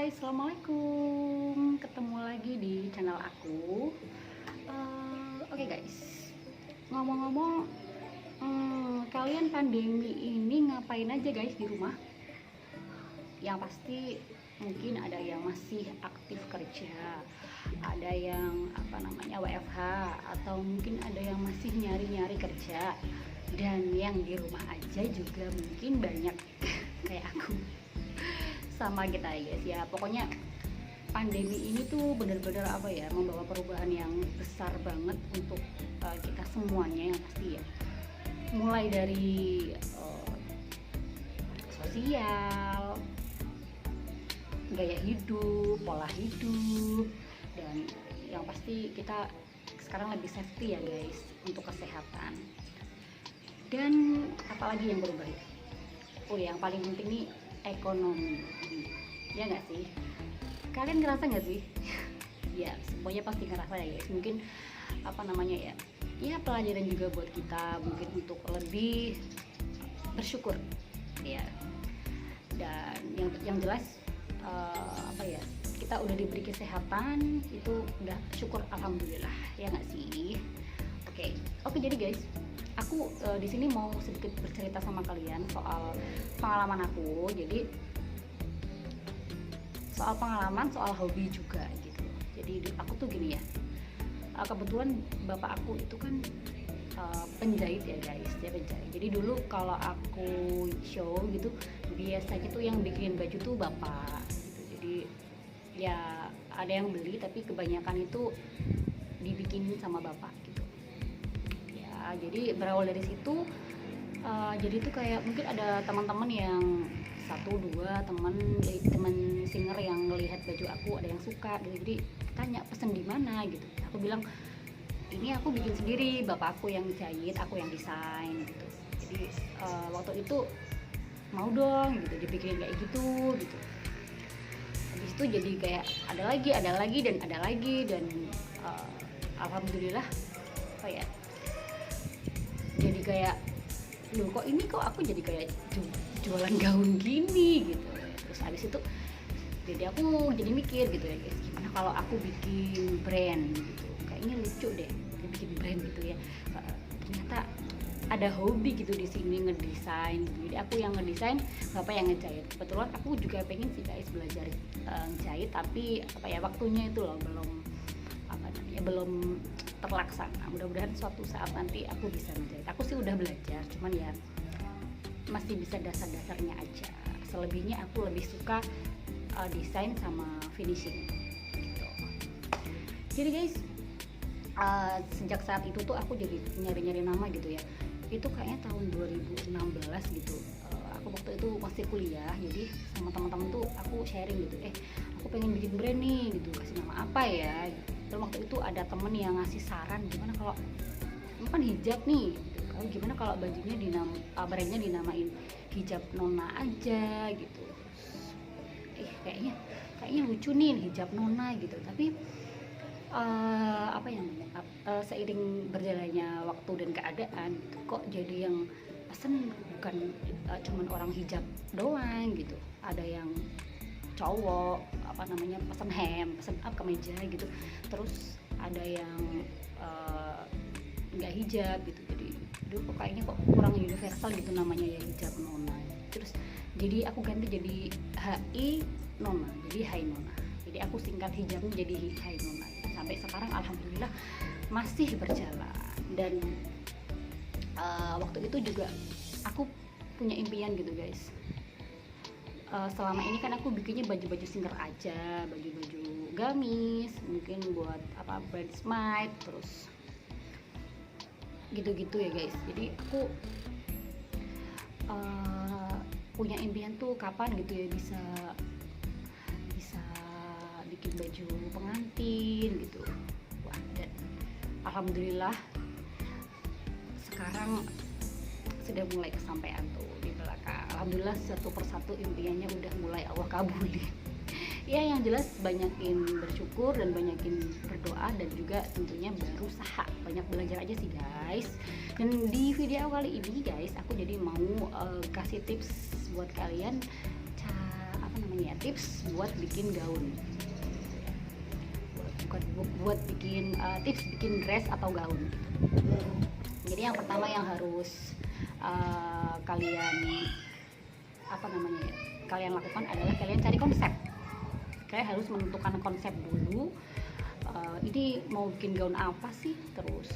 guys, assalamualaikum. Ketemu lagi di channel aku. Oke guys, ngomong-ngomong, kalian pandemi ini ngapain aja guys di rumah? Yang pasti mungkin ada yang masih aktif kerja, ada yang WFH, atau mungkin ada yang masih nyari-nyari kerja, dan yang di rumah aja juga mungkin banyak kayak aku. Sama kita ya guys ya, pokoknya pandemi ini tuh bener-bener membawa perubahan yang besar banget untuk kita semuanya yang pasti ya, mulai dari sosial, gaya hidup, pola hidup, dan yang pasti kita sekarang lebih safety ya guys untuk kesehatan. Dan apalagi yang berubah ya, yang paling penting nih ekonomi, ya nggak sih? Kalian ngerasa nggak sih? Ya semuanya pasti ngerasa ya guys. Mungkin ya pelajaran juga buat kita mungkin untuk lebih bersyukur ya. Dan yang jelas kita udah diberi kesehatan, itu udah syukur alhamdulillah, ya nggak sih? Oke, jadi guys, aku di sini mau sedikit bercerita sama kalian soal pengalaman aku. Jadi soal pengalaman, soal hobi juga gitu. Jadi aku tuh gini ya, kebetulan bapak aku itu kan penjahit ya guys, dia penjahit. Jadi dulu kalau aku show gitu, biasanya tuh yang bikin baju tuh bapak gitu. Jadi ya ada yang beli, tapi kebanyakan itu dibikinin sama bapak gitu. Jadi berawal dari situ, jadi tuh kayak mungkin ada teman-teman yang satu dua teman singer yang ngelihat baju aku, ada yang suka gitu. Jadi tanya pesen di mana gitu, aku bilang ini aku bikin sendiri, bapak aku yang jahit, aku yang desain gitu. Jadi waktu itu mau dong gitu dibikin kayak gitu. Habis itu jadi kayak ada lagi dan alhamdulillah jadi kayak kok aku jadi kayak jualan gaun gini gitu. Terus habis itu jadi aku jadi mikir gitu ya guys, gimana kalau aku bikin brand gitu, kayaknya lucu deh bikin brand gitu ya. Ternyata ada hobi gitu di sini, ngedesain gitu. Jadi aku yang ngedesain, bapak yang ngejahit. Kebetulan aku juga pengen sih guys belajar jahit, tapi waktunya itu loh belum terlaksana. Mudah-mudahan suatu saat nanti aku bisa menjahit. Aku sih udah belajar, cuman ya masih bisa dasar-dasarnya aja. Selebihnya aku lebih suka desain sama finishing gitu. Jadi guys, sejak saat itu tuh aku jadi nyari-nyari nama gitu ya. Itu kayaknya tahun 2016 gitu. Aku waktu itu masih kuliah, jadi sama teman-teman tuh aku sharing gitu, aku pengen bikin brand nih gitu, kasih nama apa ya gitu. Terus waktu itu ada temen yang ngasih saran, gimana kalau kan hijab nih gitu. Gimana kalau bajunya brandnya dinamain hijab nona aja gitu. Kayaknya lucu nih hijab nona gitu. Tapi seiring berjalannya waktu dan keadaan gitu, kok jadi yang pesen bukan cuman orang hijab doang gitu, ada yang cowok pesen pesen kemeja gitu, terus ada yang nggak hijab gitu. Jadi dulu kayaknya kok kurang universal gitu namanya ya, hijab nona. Terus jadi aku ganti jadi HI nona, jadi Hai Nona. Jadi aku singkat hijabnya jadi Hai Nona. Sampai sekarang alhamdulillah masih berjalan. Dan waktu itu juga aku punya impian gitu guys. Selama ini kan aku bikinnya baju-baju singer aja, baju-baju gamis, mungkin buat bridesmaid, terus gitu-gitu ya guys. Jadi aku punya impian tuh kapan gitu ya bisa bikin baju pengantin gitu. Wah, dan alhamdulillah sekarang sudah mulai kesampaian tuh di belakang. Alhamdulillah satu persatu impiannya udah mulai Allah kabulin. Ya yang jelas banyakin bersyukur dan banyakin berdoa, dan juga tentunya berusaha, banyak belajar aja sih guys. Dan di video kali ini guys, aku jadi mau kasih tips buat kalian ini ya, tips buat bikin gaun, buat bikin tips bikin dress atau gaun. Jadi yang pertama yang harus kalian kalian lakukan adalah kalian cari konsep. Kalian harus menentukan konsep dulu. Ini mau bikin gaun apa sih, terus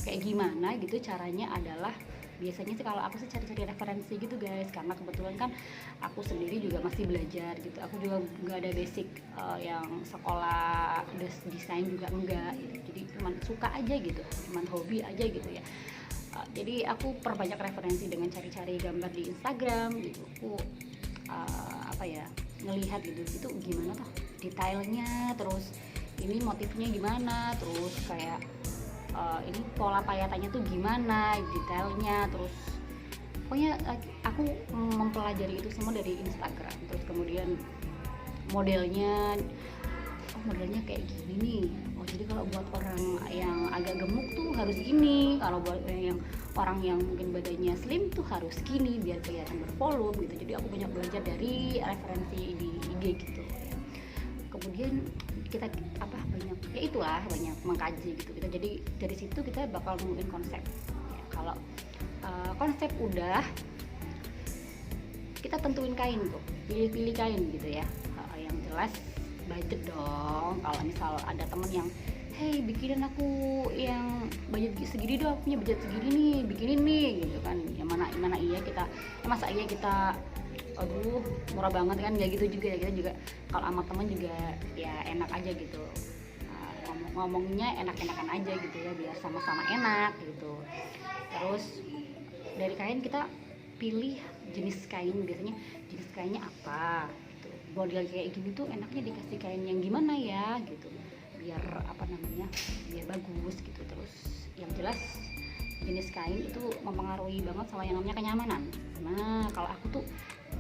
kayak gimana gitu caranya. Adalah biasanya sih kalau aku sih cari-cari referensi gitu guys, karena kebetulan kan aku sendiri juga masih belajar gitu. Aku juga nggak ada basic yang sekolah desain juga enggak gitu. Jadi cuman suka aja gitu, cuman hobi aja gitu ya. Jadi aku perbanyak referensi dengan cari-cari gambar di Instagram gitu. Aku ngelihat gitu itu gimana tuh detailnya, terus ini motifnya gimana, terus kayak ini pola payatannya tuh gimana, detailnya, terus pokoknya aku mempelajari itu semua dari Instagram. Terus kemudian modelnya kayak gini nih, jadi kalau buat orang yang agak gemuk tuh harus gini, kalau buat yang orang yang mungkin badannya slim tuh harus gini biar kelihatan bervolume gitu. Jadi aku banyak belajar dari referensi di IG gitu ya. Kemudian kita banyak mengkaji gitu. Jadi dari situ kita bakal nemuin konsep ya. Kalau konsep udah, kita tentuin kain tuh, pilih kain gitu ya. Yang jelas budget dong. Kalau misal ada temen yang hey bikinin aku yang budget segini dong, punya budget segini nih, bikinin nih gitu kan. Yang mana iya kita masa iya kita aduh murah banget kan, nggak gitu juga ya. Kita juga kalau sama temen juga ya enak aja gitu, ngomongnya enak-enakan aja gitu ya, biar sama-sama enak gitu. Terus dari kain kita pilih jenis kain, biasanya jenis kainnya apa gitu. Model kayak gini tuh enaknya dikasih kain yang gimana ya gitu, biar biar bagus gitu. Terus yang jelas jenis kain itu mempengaruhi banget sama yang namanya kenyamanan. Nah kalau aku tuh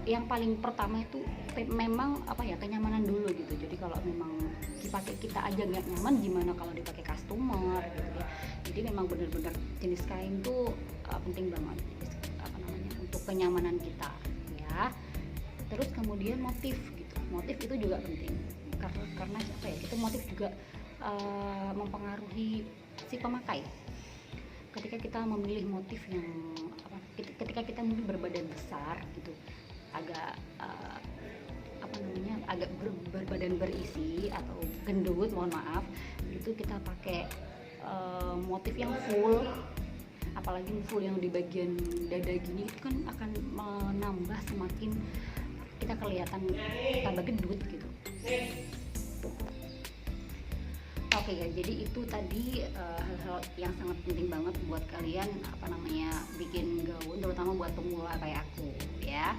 yang paling pertama itu memang kenyamanan dulu gitu. Jadi kalau memang dipakai kita aja nggak nyaman, gimana kalau dipakai customer gitu ya. Jadi memang benar-benar jenis kain tuh penting banget untuk kenyamanan kita ya. Terus kemudian motif gitu, motif itu juga penting karena itu motif juga mempengaruhi si pemakai. Ketika kita memilih motif yang ketika kita mungkin berbadan besar gitu, agak agak berbadan berisi atau gendut, mohon maaf, itu kita pakai motif yang full, apalagi full yang di bagian dada gini, itu kan akan menambah semakin kita kelihatan tambah gendut gitu. Oke ya, jadi itu tadi hal-hal yang sangat penting banget buat kalian bikin gaun, terutama buat pemula kayak aku ya.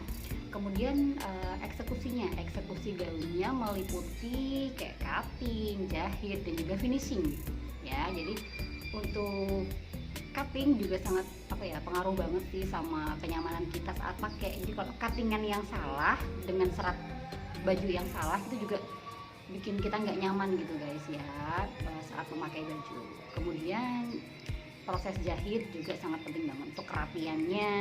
Kemudian eksekusi gaunnya meliputi kayak cutting, jahit, dan juga finishing ya. Jadi untuk cutting juga sangat pengaruh banget sih sama kenyamanan kita saat pakai. Jadi kalau cuttingan yang salah dengan serat baju yang salah itu juga bikin kita nggak nyaman gitu guys ya saat memakai baju. Kemudian proses jahit juga sangat penting banget untuk kerapiannya,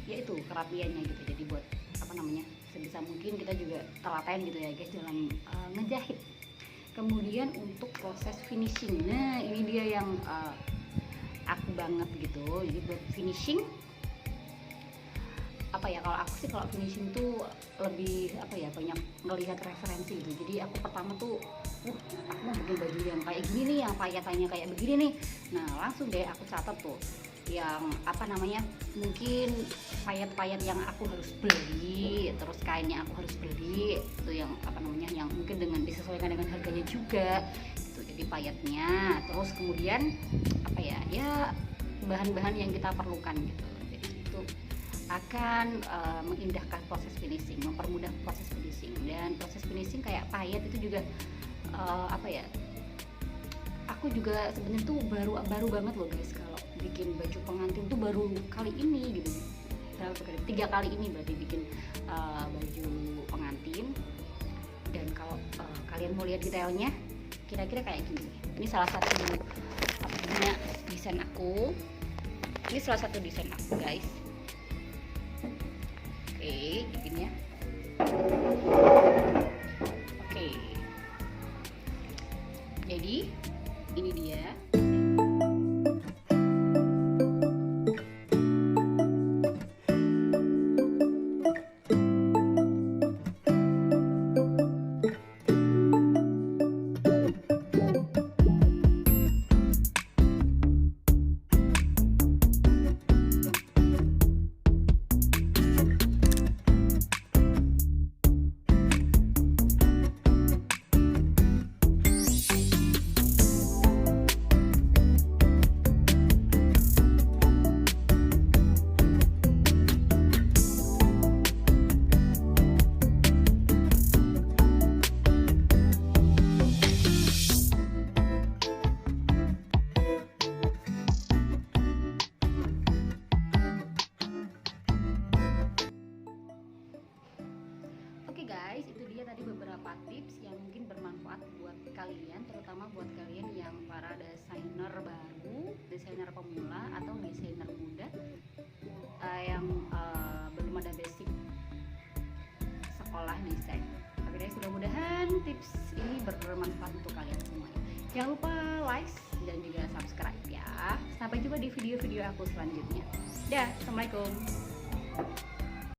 itu kerapiannya gitu. Jadi buat sebisa mungkin kita juga telaten gitu ya guys dalam ngejahit. Kemudian untuk proses finishing, nah ini dia yang aku banget gitu. Jadi buat finishing kalau aku sih kalau finishing tuh lebih banyak ngelihat referensi gitu. Jadi aku pertama tuh aku mau bikin baju yang kayak gini nih, yang payatannya kayak begini nih. Nah langsung deh aku catat tuh yang mungkin payat-payat yang aku harus beli, terus kainnya aku harus beli itu yang yang mungkin disesuaikan dengan harganya juga itu. Jadi payatnya, terus kemudian bahan-bahan yang kita perlukan gitu. Jadi itu akan mengindahkan proses finishing, mempermudah proses finishing. Dan proses finishing kayak payat itu juga aku juga sebenarnya tuh baru banget loh guys kalau bikin baju pengantin tuh baru kali ini gitu. 3 kali ini berarti bikin baju pengantin. Dan kalau kalian mau lihat detailnya kira-kira kayak gini. Ini salah satu desain aku. Ini salah satu desain aku guys. Oke. guys, itu dia tadi beberapa tips yang mungkin bermanfaat buat kalian, terutama buat kalian yang para desainer baru, desainer pemula atau desainer muda yang belum ada basic sekolah desain. Oke guys, mudah-mudahan tips ini bermanfaat untuk kalian semuanya. Jangan lupa like dan juga subscribe ya. Sampai jumpa di video-video aku selanjutnya. Dah, assalamualaikum.